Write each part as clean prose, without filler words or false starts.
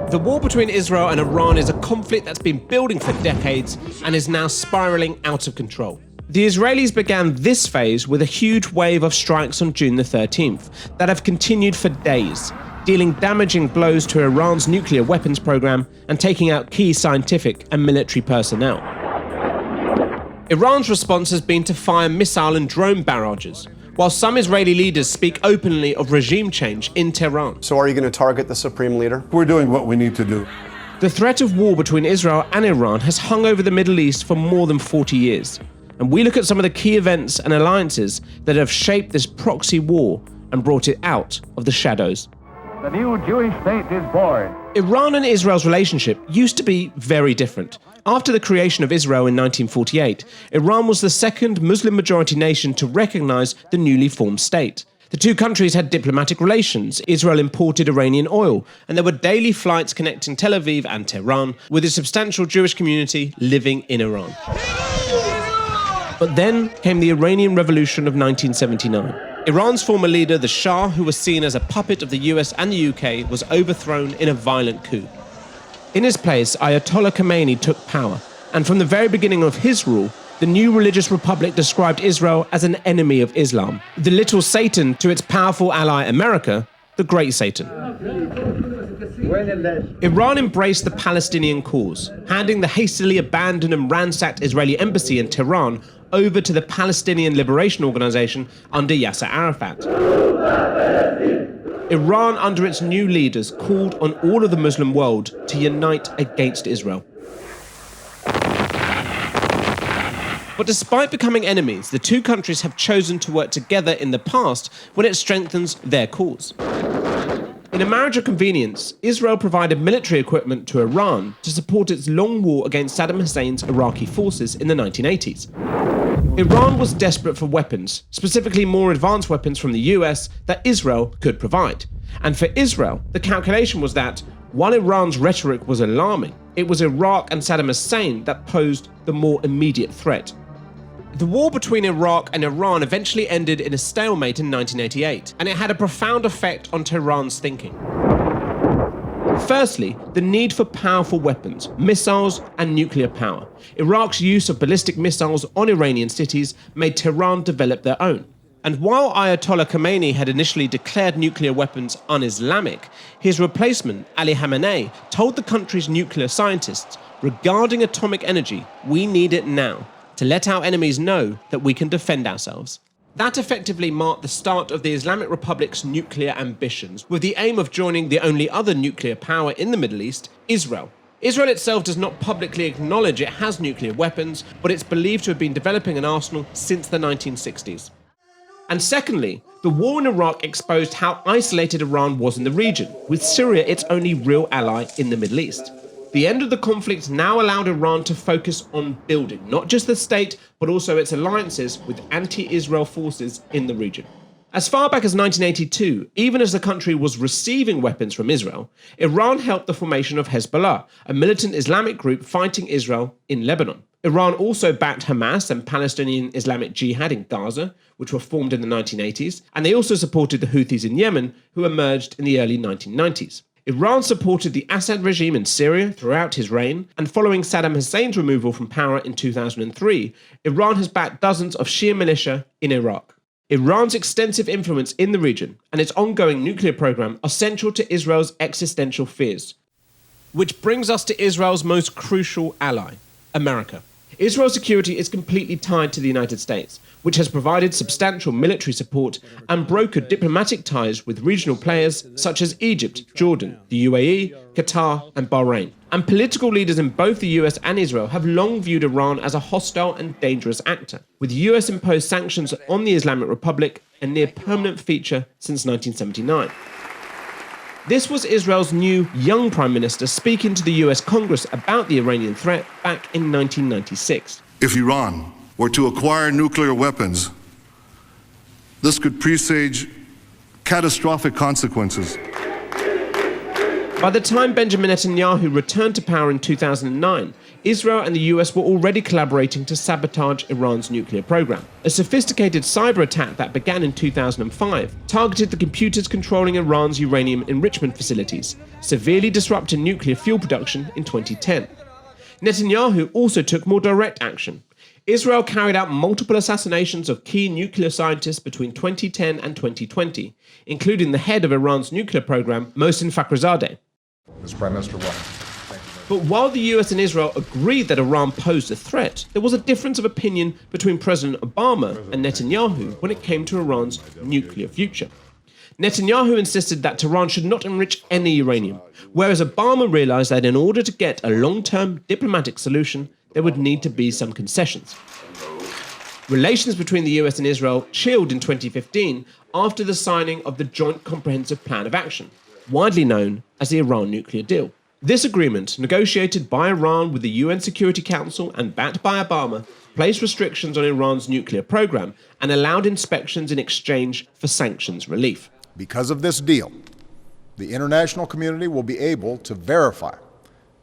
The war between Israel and Iran is a conflict that's been building for decades and is now spiraling out of control. The Israelis began this phase with a huge wave of strikes on June the 13th that have continued for days, dealing damaging blows to Iran's nuclear weapons program and taking out key scientific and military personnel. Iran's response has been to fire missile and drone barrages, while some Israeli leaders speak openly of regime change in Tehran. So are you going to target the supreme leader? We're doing what we need to do. The threat of war between Israel and Iran has hung over the Middle East for more than 40 years. And we look at some of the key events and alliances that have shaped this proxy war and brought it out of the shadows. The new Jewish state is born. Iran and Israel's relationship used to be very different. After the creation of Israel in 1948, Iran was the second Muslim-majority nation to recognize the newly formed state. The two countries had diplomatic relations. Israel imported Iranian oil, and there were daily flights connecting Tel Aviv and Tehran, with a substantial Jewish community living in Iran. But then came the Iranian Revolution of 1979. Iran's former leader, the Shah, who was seen as a puppet of the US and the UK, was overthrown in a violent coup. In his place, Ayatollah Khomeini took power, and from the very beginning of his rule, the new religious republic described Israel as an enemy of Islam, the little Satan to its powerful ally America, the Great Satan. Iran embraced the Palestinian cause, handing the hastily abandoned and ransacked Israeli embassy in Tehran over to the Palestinian Liberation Organization under Yasser Arafat. Iran, under its new leaders, called on all of the Muslim world to unite against Israel. But despite becoming enemies, the two countries have chosen to work together in the past when it strengthens their cause. In a marriage of convenience, Israel provided military equipment to Iran to support its long war against Saddam Hussein's Iraqi forces in the 1980s. Iran was desperate for weapons, specifically more advanced weapons from the US that Israel could provide. And for Israel, the calculation was that, while Iran's rhetoric was alarming, it was Iraq and Saddam Hussein that posed the more immediate threat. The war between Iraq and Iran eventually ended in a stalemate in 1988, and it had a profound effect on Tehran's thinking. Firstly, the need for powerful weapons, missiles and nuclear power. Iraq's use of ballistic missiles on Iranian cities made Tehran develop their own. And while Ayatollah Khomeini had initially declared nuclear weapons un-Islamic, his replacement, Ali Khamenei, told the country's nuclear scientists, regarding atomic energy, we need it now, to let our enemies know that we can defend ourselves. That effectively marked the start of the Islamic Republic's nuclear ambitions, with the aim of joining the only other nuclear power in the Middle East, Israel. Israel itself does not publicly acknowledge it has nuclear weapons, but it's believed to have been developing an arsenal since the 1960s. And secondly, the war in Iraq exposed how isolated Iran was in the region, with Syria its only real ally in the Middle East. The end of the conflict now allowed Iran to focus on building not just the state, but also its alliances with anti-Israel forces in the region. As far back as 1982, even as the country was receiving weapons from Israel, Iran helped the formation of Hezbollah, a militant Islamic group fighting Israel in Lebanon. Iran also backed Hamas and Palestinian Islamic Jihad in Gaza, which were formed in the 1980s, and they also supported the Houthis in Yemen, who emerged in the early 1990s. Iran supported the Assad regime in Syria throughout his reign, and following Saddam Hussein's removal from power in 2003, Iran has backed dozens of Shia militia in Iraq. Iran's extensive influence in the region and its ongoing nuclear program are central to Israel's existential fears. Which brings us to Israel's most crucial ally, America. Israel's security is completely tied to the United States, which has provided substantial military support and brokered diplomatic ties with regional players such as Egypt, Jordan, the UAE, Qatar, and Bahrain. And political leaders in both the US and Israel have long viewed Iran as a hostile and dangerous actor, with US-imposed sanctions on the Islamic Republic a near permanent feature since 1979. This was Israel's new young Prime Minister speaking to the US Congress about the Iranian threat back in 1996. If Iran were to acquire nuclear weapons, this could presage catastrophic consequences. By the time Benjamin Netanyahu returned to power in 2009, Israel and the US were already collaborating to sabotage Iran's nuclear program. A sophisticated cyber attack that began in 2005 targeted the computers controlling Iran's uranium enrichment facilities, severely disrupting nuclear fuel production in 2010. Netanyahu also took more direct action. Israel carried out multiple assassinations of key nuclear scientists between 2010 and 2020, including the head of Iran's nuclear program, Mohsen Fakhrizadeh. Mr. Prime Minister, welcome. But while the US and Israel agreed that Iran posed a threat, there was a difference of opinion between President Obama and Netanyahu when it came to Iran's nuclear future. Netanyahu insisted that Tehran should not enrich any uranium, whereas Obama realized that in order to get a long-term diplomatic solution, there would need to be some concessions. Relations between the US and Israel chilled in 2015 after the signing of the Joint Comprehensive Plan of Action, widely known as the Iran nuclear deal. This agreement, negotiated by Iran with the UN Security Council and backed by Obama, placed restrictions on Iran's nuclear program and allowed inspections in exchange for sanctions relief. Because of this deal, the international community will be able to verify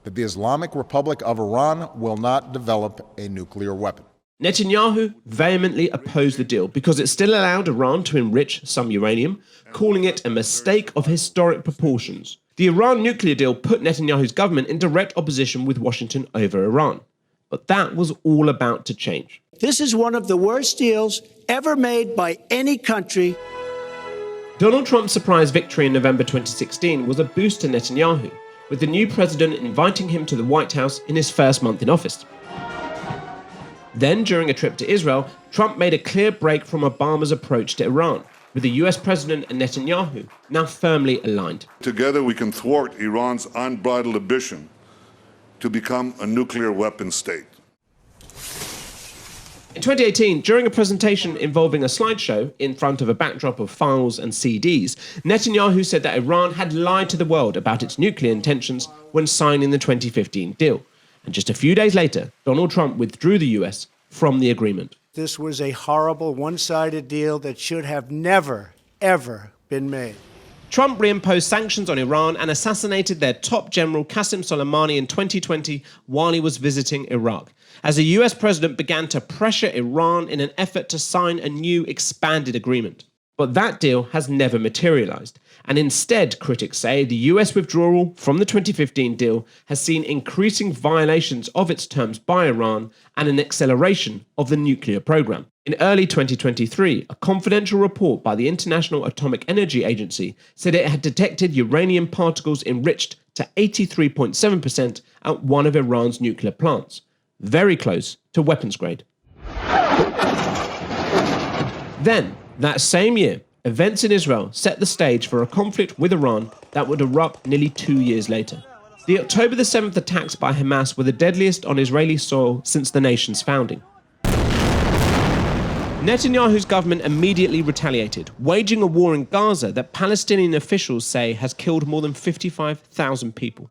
that the Islamic Republic of Iran will not develop a nuclear weapon. Netanyahu vehemently opposed the deal because it still allowed Iran to enrich some uranium, calling it a mistake of historic proportions. The Iran nuclear deal put Netanyahu's government in direct opposition with Washington over Iran. But that was all about to change. This is one of the worst deals ever made by any country. Donald Trump's surprise victory in November 2016 was a boost to Netanyahu, with the new president inviting him to the White House in his first month in office. Then, during a trip to Israel, Trump made a clear break from Obama's approach to Iran, with the US president and Netanyahu now firmly aligned. Together we can thwart Iran's unbridled ambition to become a nuclear weapon state. In 2018, during a presentation involving a slideshow in front of a backdrop of files and CDs, Netanyahu said that Iran had lied to the world about its nuclear intentions when signing the 2015 deal. And just a few days later, Donald Trump withdrew the US from the agreement. This was a horrible, one-sided deal that should have never, ever been made. Trump reimposed sanctions on Iran and assassinated their top general Qasem Soleimani in 2020 while he was visiting Iraq, as the US president began to pressure Iran in an effort to sign a new expanded agreement. But that deal has never materialized, and instead, critics say, the US withdrawal from the 2015 deal has seen increasing violations of its terms by Iran and an acceleration of the nuclear program. In early 2023, a confidential report by the International Atomic Energy Agency said it had detected uranium particles enriched to 83.7% at one of Iran's nuclear plants, very close to weapons grade. Then, that same year, events in Israel set the stage for a conflict with Iran that would erupt nearly 2 years later. The October 7th attacks by Hamas were the deadliest on Israeli soil since the nation's founding. Netanyahu's government immediately retaliated, waging a war in Gaza that Palestinian officials say has killed more than 55,000 people.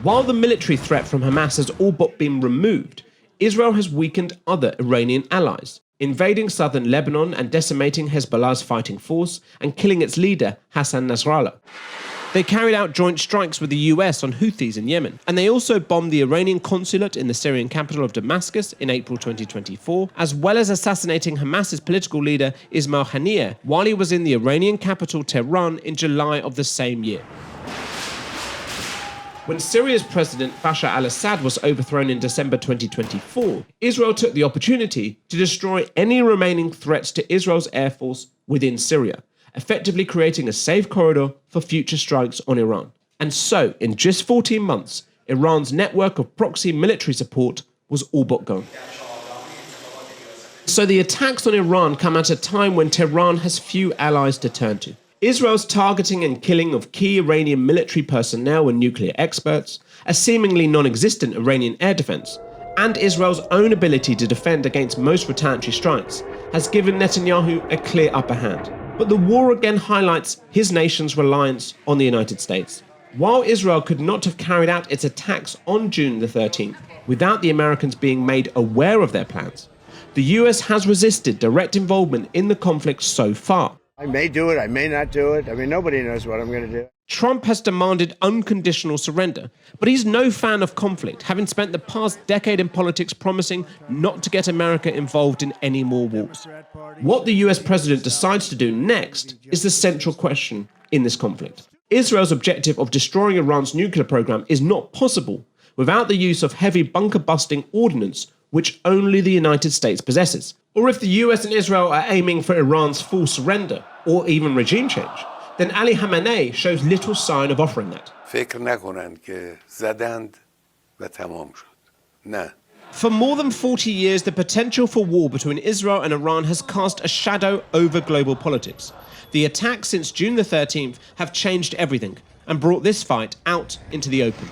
While the military threat from Hamas has all but been removed, Israel has weakened other Iranian allies, invading southern Lebanon and decimating Hezbollah's fighting force and killing its leader, Hassan Nasrallah. They carried out joint strikes with the US on Houthis in Yemen, and they also bombed the Iranian consulate in the Syrian capital of Damascus in April 2024, as well as assassinating Hamas's political leader Ismail Haniyeh while he was in the Iranian capital Tehran in July of the same year. When Syria's President Bashar al-Assad was overthrown in December 2024, Israel took the opportunity to destroy any remaining threats to Israel's air force within Syria, effectively creating a safe corridor for future strikes on Iran. And so, in just 14 months, Iran's network of proxy military support was all but gone. So the attacks on Iran come at a time when Tehran has few allies to turn to. Israel's targeting and killing of key Iranian military personnel and nuclear experts, a seemingly non-existent Iranian air defense, and Israel's own ability to defend against most retaliatory strikes has given Netanyahu a clear upper hand. But the war again highlights his nation's reliance on the United States. While Israel could not have carried out its attacks on June the 13th without the Americans being made aware of their plans, the US has resisted direct involvement in the conflict so far. I may do it, I may not do it. I mean, nobody knows what I'm going to do. Trump has demanded unconditional surrender, but he's no fan of conflict, having spent the past decade in politics promising not to get America involved in any more wars. What the US president decides to do next is the central question in this conflict. Israel's objective of destroying Iran's nuclear program is not possible without the use of heavy bunker-busting ordnance, which only the United States possesses. Or if the US and Israel are aiming for Iran's full surrender, or even regime change, then Ali Khamenei shows little sign of offering that. فکر نکنند که زدند و تمام شد. نه. For more than 40 years, the potential for war between Israel and Iran has cast a shadow over global politics. The attacks since June the 13th have changed everything and brought this fight out into the open.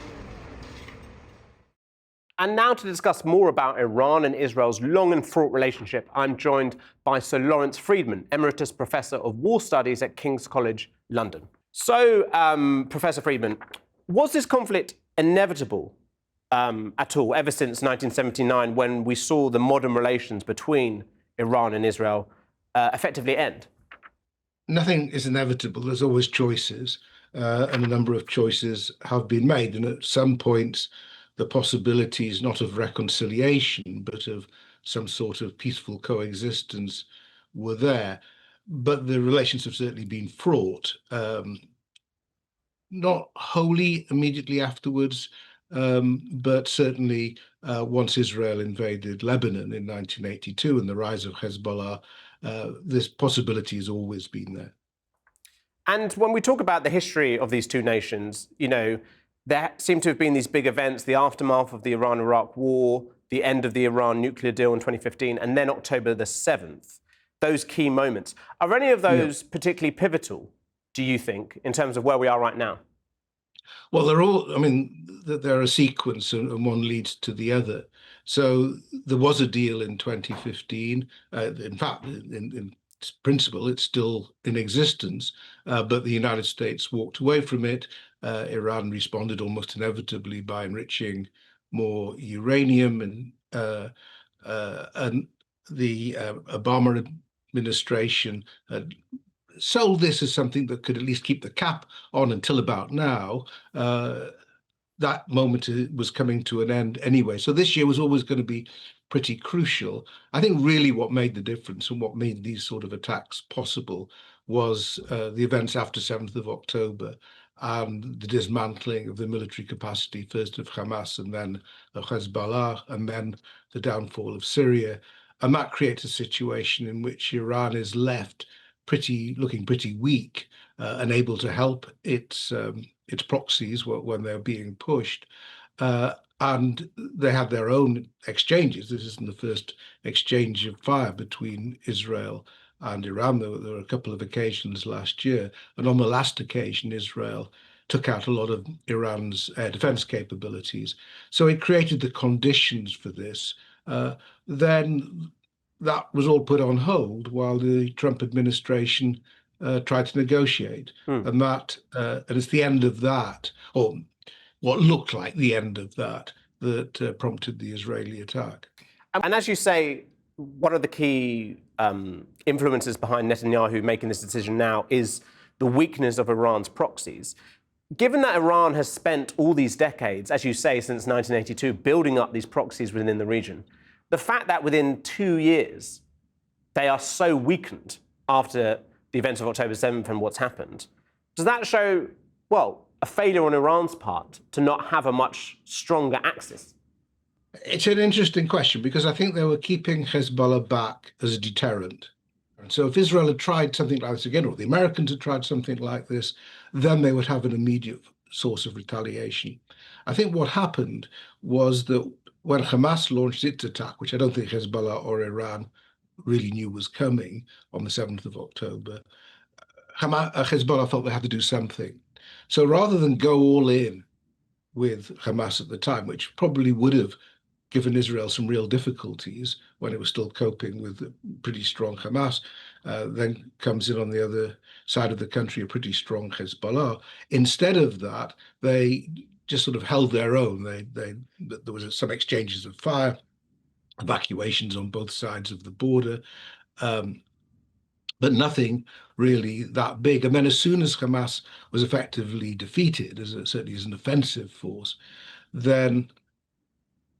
And now to discuss more about Iran and Israel's long and fraught relationship, I'm joined by Sir Lawrence Freedman, Emeritus Professor of War Studies at King's College, London. So, Professor Freedman, was this conflict inevitable at all ever since 1979 when we saw the modern relations between Iran and Israel effectively end? Nothing is inevitable. There's always choices, and a number of choices have been made. And at some points, the possibilities not of reconciliation, but of some sort of peaceful coexistence were there. But the relations have certainly been fraught, not wholly immediately afterwards, but certainly once Israel invaded Lebanon in 1982 and the rise of Hezbollah, this possibility has always been there. And when we talk about the history of these two nations, you know, there seem to have been these big events, the aftermath of the Iran-Iraq war, the end of the Iran nuclear deal in 2015, and then October the 7th, those key moments. Are any of those particularly pivotal, do you think, in terms of where we are right now? Well, they're all, I mean, they're a sequence and one leads to the other. So there was a deal in 2015. In fact, in principle, it's still in existence, but the United States walked away from it. Iran responded almost inevitably by enriching more uranium, and the Obama administration sold this as something that could at least keep the cap on until about now. That moment was coming to an end anyway. So this year was always going to be pretty crucial. I think really what made the difference and what made these sort of attacks possible was the events after 7th of October and the dismantling of the military capacity, first of Hamas and then of Hezbollah, and then the downfall of Syria. And that creates a situation in which Iran is left looking pretty weak, unable to help its proxies when they're being pushed. And they have their own exchanges. This isn't the first exchange of fire between Israel and Iran. There were a couple of occasions last year. And on the last occasion, Israel took out a lot of Iran's air defense capabilities. So it created the conditions for this. Then that was all put on hold while the Trump administration tried to negotiate. And it's the end of that, or what looked like the end of that, that prompted the Israeli attack. And as you say, one of the key influences behind Netanyahu making this decision now is the weakness of Iran's proxies. Given that Iran has spent all these decades, as you say, since 1982, building up these proxies within the region, the fact that within 2 years they are so weakened after the events of October 7th and what's happened, does that show, well, a failure on Iran's part to not have a much stronger axis? It's an interesting question because I think they were keeping Hezbollah back as a deterrent. And so if Israel had tried something like this again, or the Americans had tried something like this, then they would have an immediate source of retaliation. I think what happened was that when Hamas launched its attack, which I don't think Hezbollah or Iran really knew was coming on the 7th of October, Hezbollah felt they had to do something. So rather than go all in with Hamas at the time, which probably would have given Israel some real difficulties when it was still coping with a pretty strong Hamas, then comes in on the other side of the country a pretty strong Hezbollah. Instead of that, they just sort of held their own. There was some exchanges of fire, evacuations on both sides of the border. but nothing really that big. And then as soon as Hamas was effectively defeated, certainly as an offensive force, then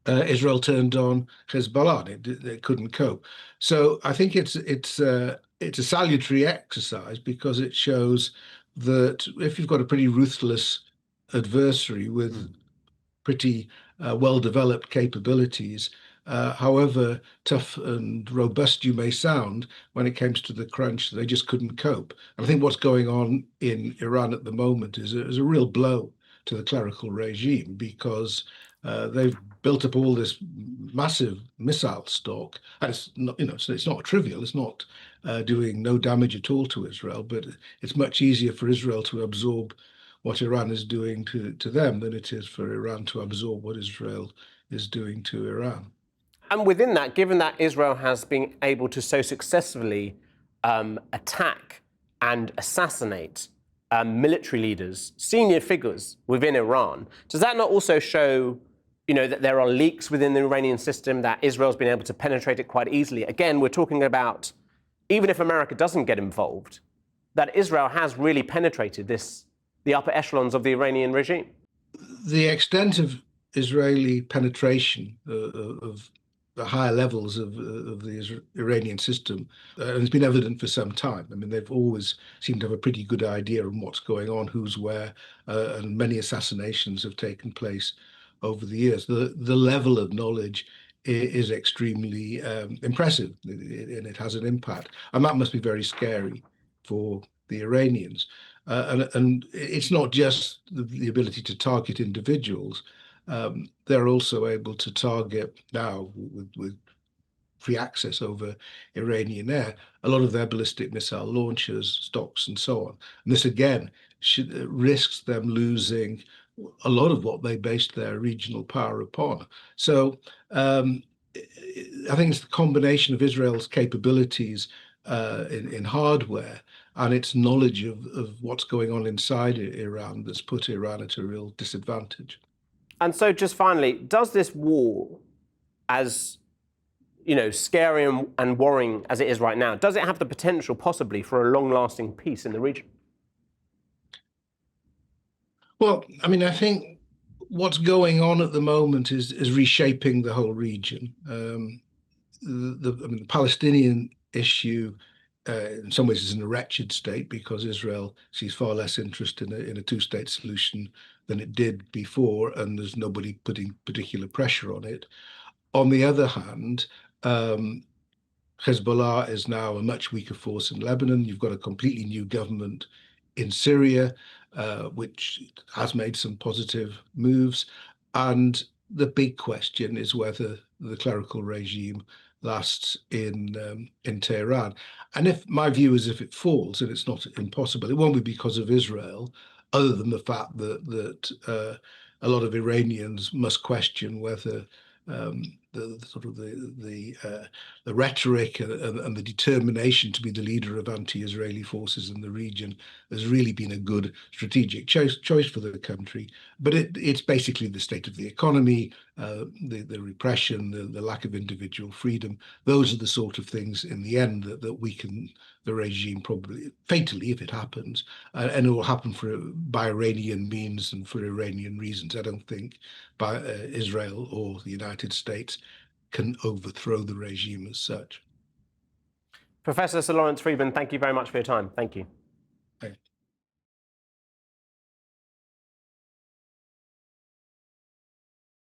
Israel turned on Hezbollah. They couldn't cope. So I think it's a salutary exercise because it shows that if you've got a pretty ruthless adversary with pretty well-developed capabilities, however tough and robust you may sound, when it comes to the crunch, they just couldn't cope. And I think what's going on in Iran at the moment is a real blow to the clerical regime because they've built up all this massive missile stock. And it's not, it's not trivial. It's not doing no damage at all to Israel, but it's much easier for Israel to absorb what Iran is doing to them than it is for Iran to absorb what Israel is doing to Iran. And within that, given that Israel has been able to so successfully attack and assassinate military leaders, senior figures within Iran, does that not also show, that there are leaks within the Iranian system, that Israel's been able to penetrate it quite easily? Again, we're talking about, even if America doesn't get involved, that Israel has really penetrated the upper echelons of the Iranian regime. The extent of Israeli penetration of the higher levels of the Iranian system has been evident for some time. I mean, they've always seemed to have a pretty good idea of what's going on, who's where, and many assassinations have taken place over the years. The level of knowledge is extremely impressive, and it has an impact. And that must be very scary for the Iranians. And it's not just the ability to target individuals. They're also able to target now with free access over Iranian air, a lot of their ballistic missile launchers, stocks, and so on. And this again risks them losing a lot of what they based their regional power upon. So I think it's the combination of Israel's capabilities in hardware and its knowledge of what's going on inside Iran that's put Iran at a real disadvantage. And so just finally, does this war, as scary and worrying as it is right now, does it have the potential possibly for a long-lasting peace in the region? Well, I mean, I think what's going on at the moment is reshaping the whole region. The Palestinian issue, in some ways, is in a wretched state because Israel sees far less interest in a two-state solution than it did before, and there's nobody putting particular pressure on it. On the other hand, Hezbollah is now a much weaker force in Lebanon. You've got a completely new government in Syria, which has made some positive moves. And the big question is whether the clerical regime lasts in Tehran. And if my view is if it falls, and it's not impossible, it won't be because of Israel, other than the fact that a lot of Iranians must question whether the rhetoric and the determination to be the leader of anti-Israeli forces in the region has really been a good strategic choice for the country. But it's basically the state of the economy, the repression, the lack of individual freedom. Those are the sort of things in the end that weaken the regime, probably fatally if it happens, and it will happen by Iranian means and for Iranian reasons. I don't think by Israel or the United States can overthrow the regime as such. Professor Sir Lawrence Freedman, thank you very much for your time. Thank you.